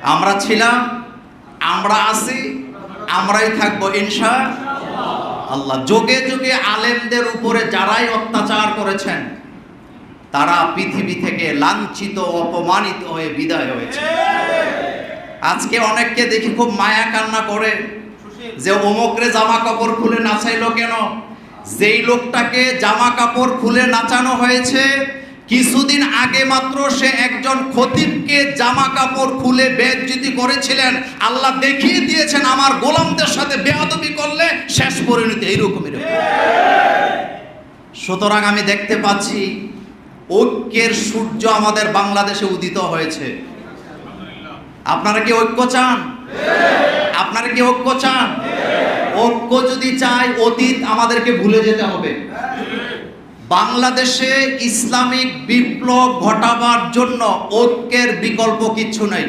আমরা ছিলাম, আমরা আছি, আমরাই থাকবো ইনশাআল্লাহ। যুগে যুগে আলেমদের উপরে যারাই অত্যাচার করেছেন তারা পৃথিবী থেকে লাঞ্ছিত অপমানিত হয়ে বিদায় হয়েছে। আজকে অনেককে দেখি খুব মায়া কান্না করে যে অমুকরে জামা কাপড় খুলে নাচাইলো কেন। যেই লোকটাকে জামা কাপড় খুলে নাচানো হয়েছে কিছুদিন আগে মাত্র সে একজন খতিবকে জামা কাপড় খুলে বেইজ্জতি করেছিলেন। আল্লাহ দেখিয়ে দিয়েছেন আমার গোলামদের সাথে বেয়াদবি করলে শেষ পরিণতি এইরকমই। সুতরাং আমি দেখতে পাচ্ছি ঐক্যের সূর্য আমাদের বাংলাদেশে উদিত হয়েছে। আপনারা কি ঐক্য চান? আপনারা কি ঐক্য চান? ঐক্য যদি চাই অতীত আমাদেরকে ভুলে যেতে হবে। বাংলাদেশে ইসলামিক বিপ্লব ঘটাবার জন্য ঐক্যের বিকল্প কিচ্ছু নাই।